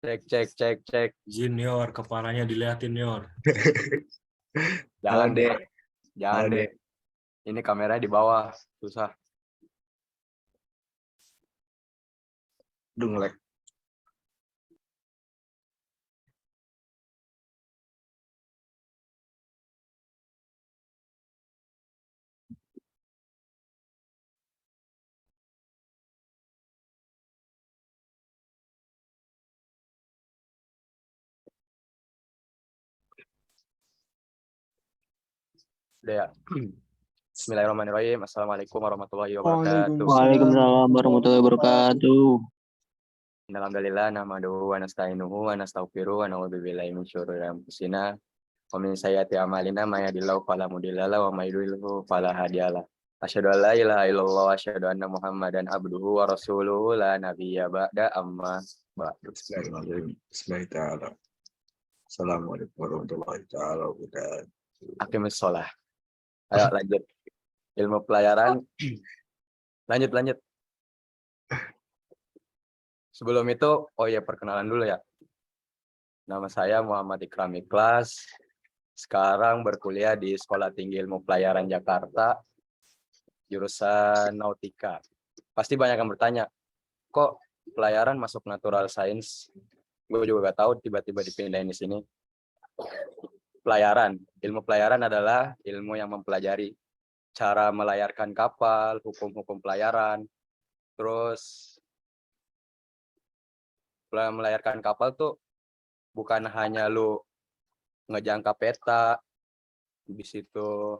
Cek. Junior, kepalanya diliatin, Yor. Jangan deh. Jangan Halo, deh. Ini kamera di bawah. Susah. Ngelek. Udah ya. Bismillahirrahmanirrahim. Assalamualaikum warahmatullahi wabarakatuh. Waalaikumsalam warahmatullahi wabarakatuh. Alhamdulillah nahmaduhu wa nasta'inuhu wa nastaghfiruhu wa na'udzu billahi min syururi anfusina wa min sayyiati a'malina may yahdihillahu fala mudilla lahu wa may yudlilhu fala hadiyalah. Asyhadu an la ilaha illallah wa asyhadu anna Muhammadan abduhu wa rasuluhu la nabiyya ba'da amma ba'du. Bismillahirrahmanirrahim. Assalamualaikum warahmatullahi wabarakatuh. Aqimus shalah. Ayo lanjut. Ilmu pelayaran. Lanjut. Sebelum itu, perkenalan dulu ya. Nama saya Muhammad Ikram Ikhlas. Sekarang berkuliah di Sekolah Tinggi Ilmu Pelayaran Jakarta, jurusan Nautika. Pasti banyak yang bertanya, kok pelayaran masuk natural science? Gue juga gak tahu, tiba-tiba dipindahin di sini. Ilmu pelayaran adalah ilmu yang mempelajari cara melayarkan kapal, hukum-hukum pelayaran. Terus melayarkan kapal tuh bukan hanya lu ngejangka peta, habis itu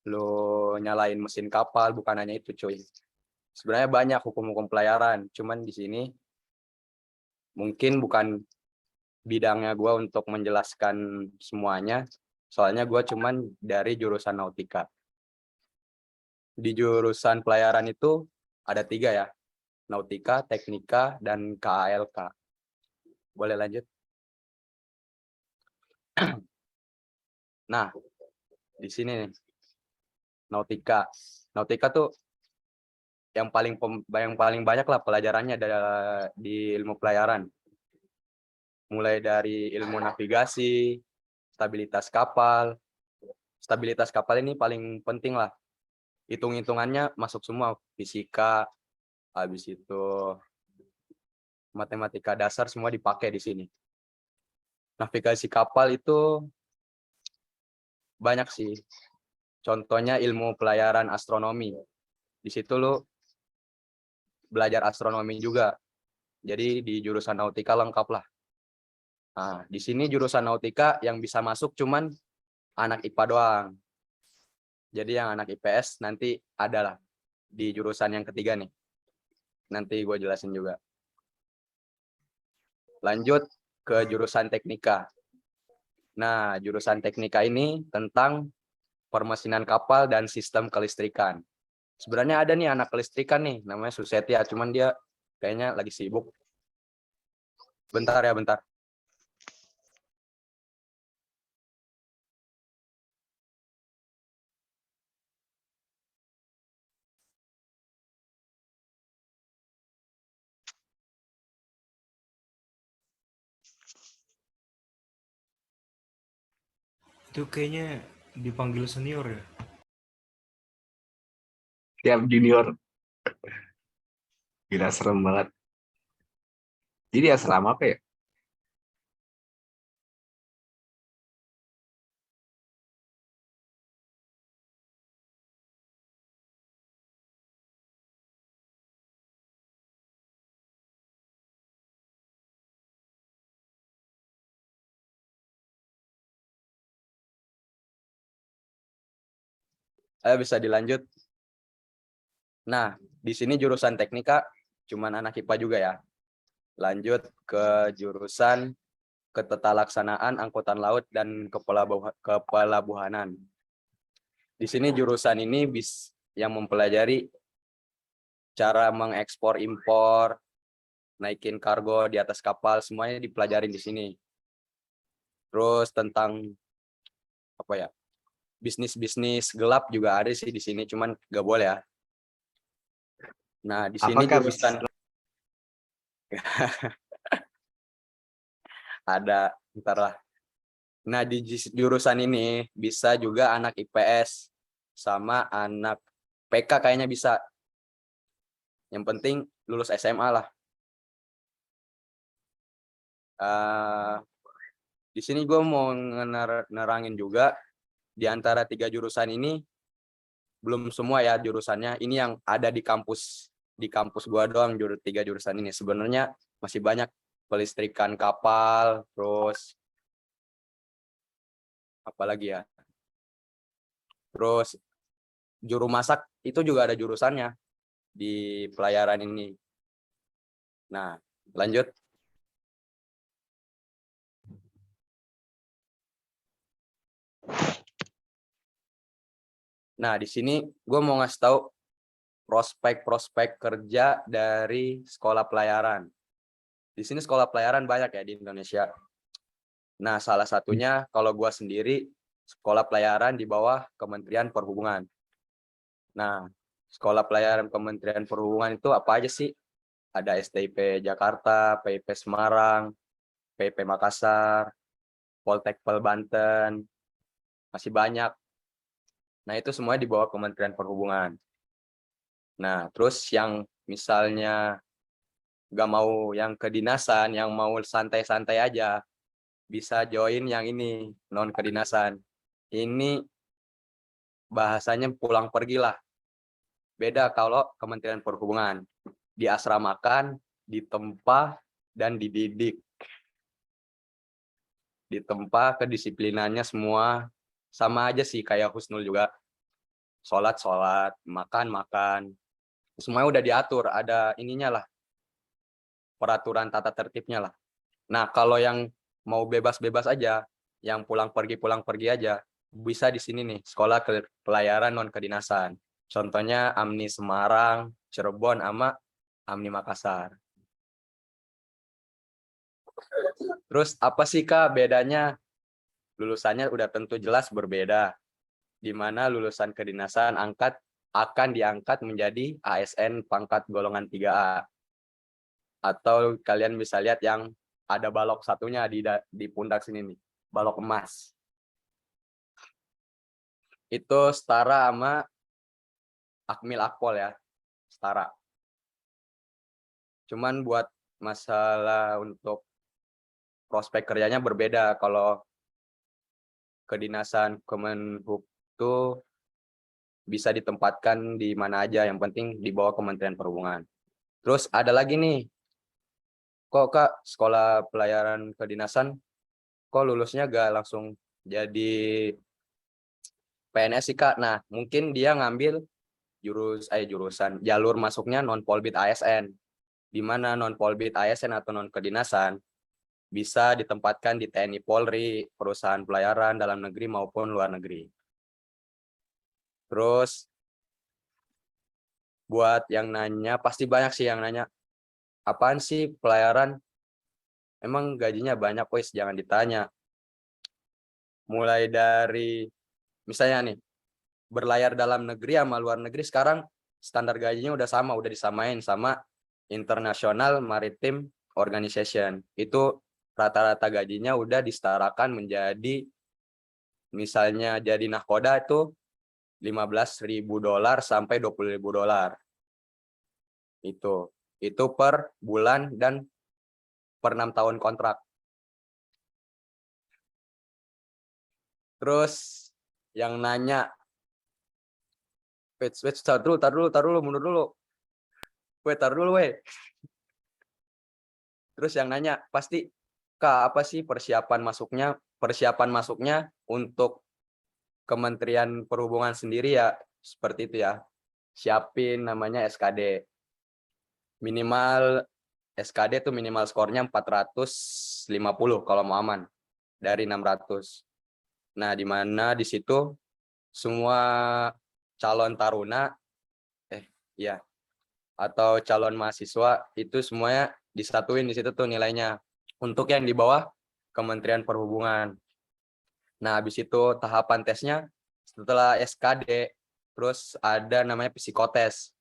lu nyalain mesin kapal, bukan hanya itu cuy. Sebenarnya banyak hukum-hukum pelayaran, cuman di sini mungkin bukan bidangnya gue untuk menjelaskan semuanya, soalnya gue cuman dari jurusan Nautika. Di jurusan pelayaran itu ada 3 ya, Nautika, Teknika, dan KALK. Boleh lanjut? Nah, di sini nih, Nautika tuh yang paling banyak lah pelajarannya di ilmu pelayaran. Mulai dari ilmu navigasi, stabilitas kapal. Stabilitas kapal ini paling penting lah. Hitung-hitungannya masuk semua, fisika, habis itu matematika dasar semua dipakai di sini. Navigasi kapal itu banyak sih. Contohnya ilmu pelayaran astronomi. Di situ lo belajar astronomi juga. Jadi di jurusan Nautika lengkap lah. Nah, di sini jurusan Nautika yang bisa masuk cuman anak IPA doang. Jadi yang anak IPS nanti adalah di jurusan yang ketiga nih. Nanti gue jelasin juga. Lanjut ke jurusan Teknika. Nah, jurusan Teknika ini tentang permesinan kapal dan sistem kelistrikan. Sebenarnya ada nih anak kelistrikan nih, namanya Susetia, cuman dia kayaknya lagi sibuk. Bentar. Itu kayaknya dipanggil senior ya. Tiap junior. Gila, serem banget. Jadi asrama apa ya? Ayo bisa dilanjut. Nah, di sini jurusan Teknika cuman anak IPA juga ya. Lanjut ke jurusan Ketetalaksanaan Angkutan Laut dan Kepelabuhanan. Di sini jurusan ini yang mempelajari cara mengekspor impor, naikin kargo di atas kapal, semuanya dipelajarin di sini. Terus tentang bisnis gelap juga ada sih di sini, cuman nggak boleh ya. Nah, di sini Apakah jurusan Ada, ntar lah. Nah, di jurusan ini bisa juga anak IPS sama anak PK kayaknya bisa. Yang penting lulus SMA lah. Di sini gue mau nerangin juga di antara 3 jurusan ini belum semua ya jurusannya. Ini yang ada di kampus gue doang 3 jurusan ini. Sebenarnya masih banyak pelistrikan kapal, terus apalagi ya. Terus juru masak itu juga ada jurusannya di pelayaran ini. Nah, lanjut. Nah, di sini gue mau ngasih tahu prospek-prospek kerja dari sekolah pelayaran. Di sini sekolah pelayaran banyak ya di Indonesia. Nah, salah satunya kalau gue sendiri sekolah pelayaran di bawah Kementerian Perhubungan. Nah, sekolah pelayaran Kementerian Perhubungan itu apa aja sih? Ada STIP Jakarta, PIP Semarang, PIP Makassar, Poltekpel Banten, masih banyak. Nah, itu semua di bawah Kementerian Perhubungan. Nah, terus yang misalnya nggak mau yang kedinasan, yang mau santai-santai aja, bisa join yang ini, non kedinasan. Ini bahasanya pulang pergi lah. Beda kalau Kementerian Perhubungan. Diasramakan, ditempa, dan dididik. Ditempa, kedisiplinannya semua sama aja sih kayak Husnul juga. Sholat, makan. Semuanya udah diatur, ada ininya lah. Peraturan tata tertibnya lah. Nah, kalau yang mau bebas-bebas aja, yang pulang pergi aja, bisa di sini nih, sekolah pelayaran non kedinasan. Contohnya AMNI Semarang, Cirebon, sama AMNI Makassar. Terus apa sih Kak bedanya? Lulusannya udah tentu jelas berbeda. Di mana lulusan kedinasan akan diangkat menjadi ASN pangkat golongan 3A. Atau kalian bisa lihat yang ada balok satunya di pundak sini nih, balok emas. Itu setara sama Akmil Akpol ya, setara. Cuman buat masalah untuk prospek kerjanya berbeda. Kalau kedinasan Kemenhub itu bisa ditempatkan di mana aja, yang penting di bawah Kementerian Perhubungan. Terus ada lagi nih, kok Kak sekolah pelayaran kedinasan, kok lulusnya gak langsung jadi PNS sih Kak? Nah, mungkin dia ngambil jurusan jalur masuknya non Polbit ASN, di mana non Polbit ASN atau non kedinasan bisa ditempatkan di TNI Polri, perusahaan pelayaran dalam negeri maupun luar negeri. Terus buat yang nanya, pasti banyak sih yang nanya, apaan sih pelayaran? Emang gajinya banyak, wes jangan ditanya. Mulai dari misalnya nih, berlayar dalam negeri sama luar negeri sekarang standar gajinya udah sama, udah disamain sama International Maritime Organization. Itu rata-rata gajinya udah disetarakan menjadi, misalnya jadi nahkoda itu $15.000 sampai $20.000. Itu per bulan dan per 6 tahun kontrak. Terus yang nanya, wait, tar dulu, mundur dulu. Tar dulu. Terus yang nanya, pasti, Kak, apa sih persiapan masuknya untuk Kementerian Perhubungan sendiri ya, seperti itu ya. Siapin namanya SKD. Minimal SKD itu minimal skornya 450 kalau mau aman dari 600. Nah, di mana di situ semua calon taruna atau calon mahasiswa itu semuanya disatuin di situ tuh nilainya untuk yang di bawah Kementerian Perhubungan. Nah, habis itu tahapan tesnya setelah SKD terus ada namanya psikotes.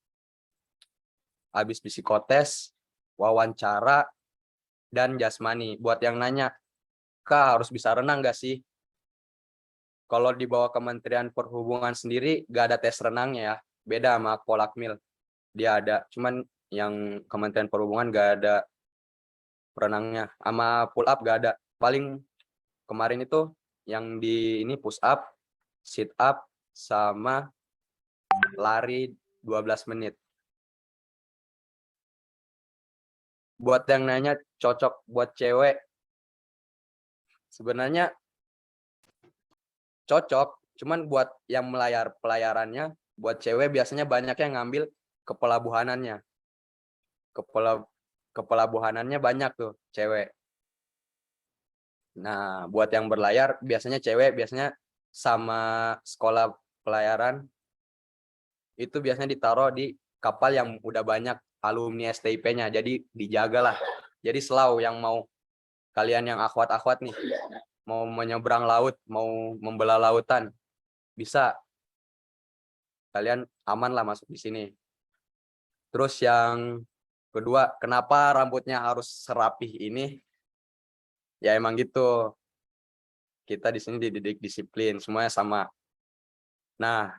Habis psikotes, wawancara dan jasmani. Buat yang nanya, Kak, harus bisa renang nggak sih? Kalau di bawah Kementerian Perhubungan sendiri nggak ada tes renangnya ya. Beda sama Polakmil. Dia ada. Cuman yang Kementerian Perhubungan nggak ada renangnya. Sama pull up nggak ada. Paling kemarin itu yang di ini push up, sit up, sama lari 12 menit. Buat yang nanya cocok buat cewek, sebenarnya cocok, cuman buat yang pelayarannya, buat cewek biasanya banyak yang ngambil ke pelabuhanannya. Ke pelabuhanannya banyak tuh cewek. Nah, buat yang berlayar biasanya cewek, biasanya sama sekolah pelayaran itu biasanya ditaruh di kapal yang udah banyak alumni STIP-nya. Jadi dijagalah. Jadi selalu yang mau kalian yang akhwat-akhwat nih, mau menyeberang laut, mau membelah lautan, bisa. Kalian aman lah masuk di sini. Terus yang kedua, kenapa rambutnya harus serapih ini? Ya emang gitu. Kita di sini dididik disiplin, semuanya sama. Nah,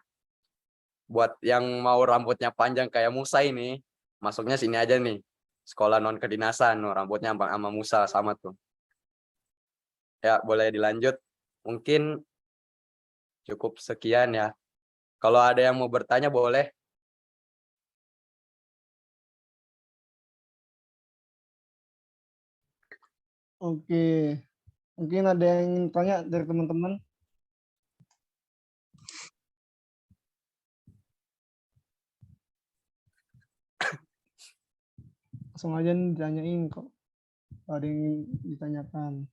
buat yang mau rambutnya panjang kayak Musa ini, masuknya sini aja nih. Sekolah non kedinasan, rambutnya sama Musa sama tuh. Ya, boleh dilanjut. Mungkin cukup sekian ya. Kalau ada yang mau bertanya boleh. Oke, mungkin ada yang ingin tanya dari teman-teman. Langsung aja nih ditanyain kok. Ada yang ingin ditanyakan.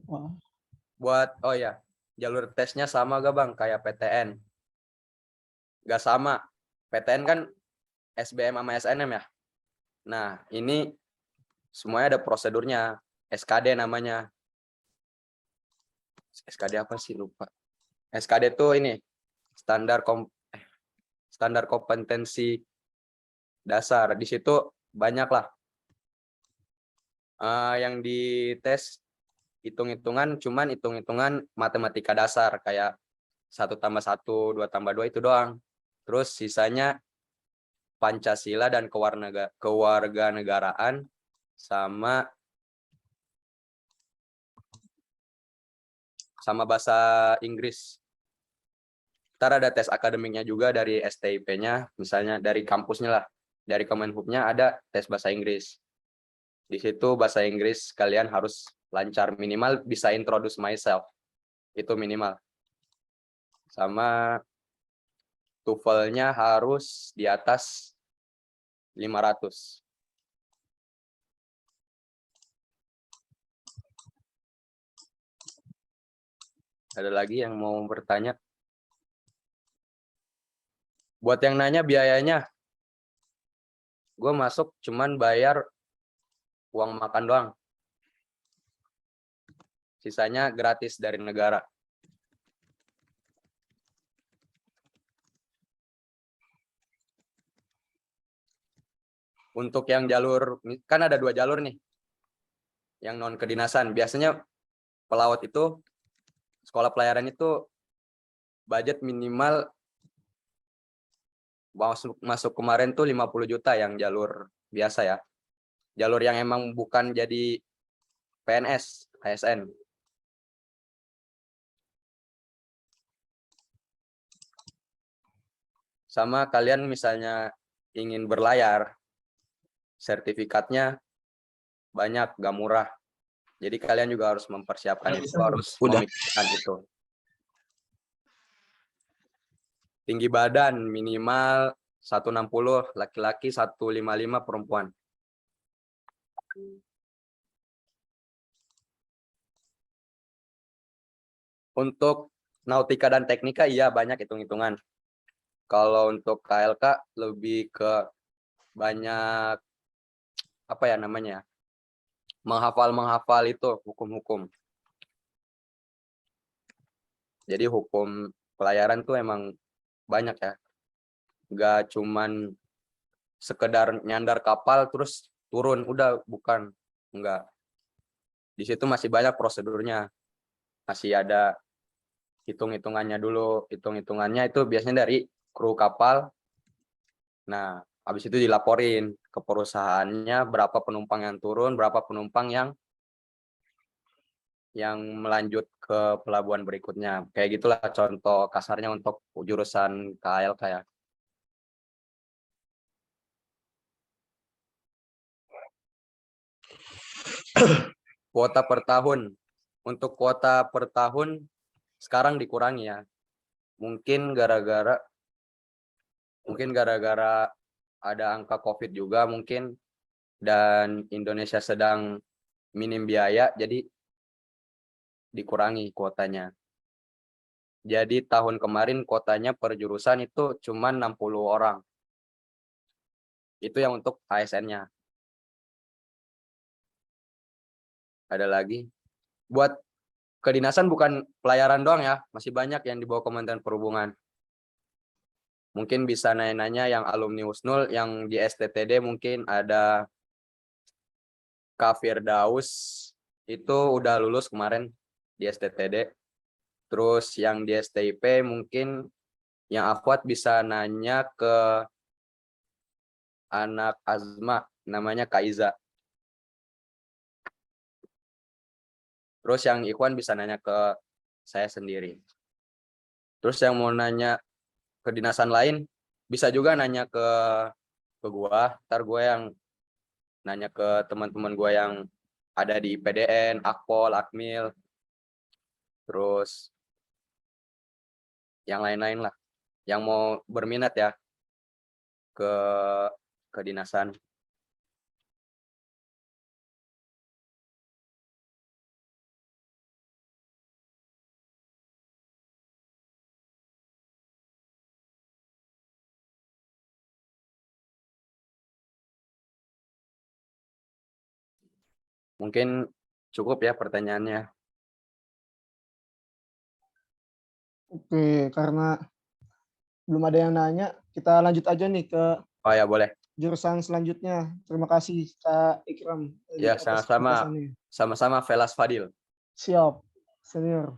Wah, Buat, oh ya, jalur tesnya sama gak Bang? Kayak PTN? Gak sama. PTN kan SBM sama SNM ya? Nah, ini semuanya ada prosedurnya. SKD namanya. SKD apa sih? Lupa. SKD itu ini, standar kompetensi dasar. Di situ banyak lah. Yang dites hitung-hitungan, cuman hitung-hitungan matematika dasar. Kayak 1+1, 2+2 itu doang. Terus sisanya Pancasila dan kewarganegaraan sama bahasa Inggris. Ntar ada tes akademiknya juga dari STIP-nya, misalnya dari kampusnya lah, dari Kemenhub-nya ada tes bahasa Inggris. Di situ bahasa Inggris kalian harus lancar, minimal bisa introduce myself, itu minimal. Sama TOEFL-nya harus di atas 500. Ada lagi yang mau bertanya? Buat yang nanya biayanya, gue masuk cuman bayar uang makan doang. Sisanya gratis dari negara. Untuk yang jalur, kan ada 2 jalur nih. Yang non kedinasan. Biasanya pelaut itu, sekolah pelayaran itu budget minimal masuk kemarin tuh 50 juta yang jalur biasa ya. Jalur yang emang bukan jadi PNS, ASN. Sama kalian misalnya ingin berlayar, sertifikatnya banyak, gak murah. Jadi kalian juga harus mempersiapkan itu, harus memikirkan itu. Tinggi badan minimal 160, laki-laki 155, perempuan. Untuk nautika dan teknika iya banyak hitung-hitungan. Kalau untuk KLK lebih ke banyak apa ya namanya? Menghafal itu hukum-hukum. Jadi hukum pelayaran tuh emang banyak ya. nggak cuman sekedar nyandar kapal terus turun udah, bukan, enggak. Di situ masih banyak prosedurnya, masih ada hitung-hitungannya dulu. Hitung-hitungannya itu biasanya dari kru kapal. Nah, habis itu dilaporin ke perusahaannya berapa penumpang yang turun, berapa penumpang yang melanjut ke pelabuhan berikutnya. Kayak gitulah contoh kasarnya untuk jurusan KL kayak. Kuota per tahun. Untuk kuota per tahun sekarang dikurangi ya. Mungkin gara-gara ada angka COVID juga mungkin, dan Indonesia sedang minim biaya, jadi dikurangi kuotanya. Jadi tahun kemarin kuotanya per jurusan itu cuma 60 orang. Itu yang untuk ASN-nya. Ada lagi. Buat kedinasan bukan pelayaran doang ya, masih banyak yang di bawah Kementerian Perhubungan. Mungkin bisa nanya-nanya yang alumni Husnul, yang di STTD mungkin ada Kak Firdaus, itu udah lulus kemarin di STTD. Terus yang di STIP mungkin yang akhwat bisa nanya ke anak Azma, namanya Kak Iza. Terus yang Ikhwan bisa nanya ke saya sendiri. Terus yang mau nanya kedinasan lain, bisa juga nanya ke gua. Ntar gue yang nanya ke teman-teman gue yang ada di PDN, Akpol, Akmil, terus yang lain-lain lah. Yang mau berminat ya ke kedinasan. Mungkin cukup ya pertanyaannya. Oke, karena belum ada yang nanya, kita lanjut aja nih ke Oh ya boleh. jurusan selanjutnya. Terima kasih Kak Ikram Ya atas sama-sama. penjelasannya. Sama-sama Velas Fadil. Siap, senior.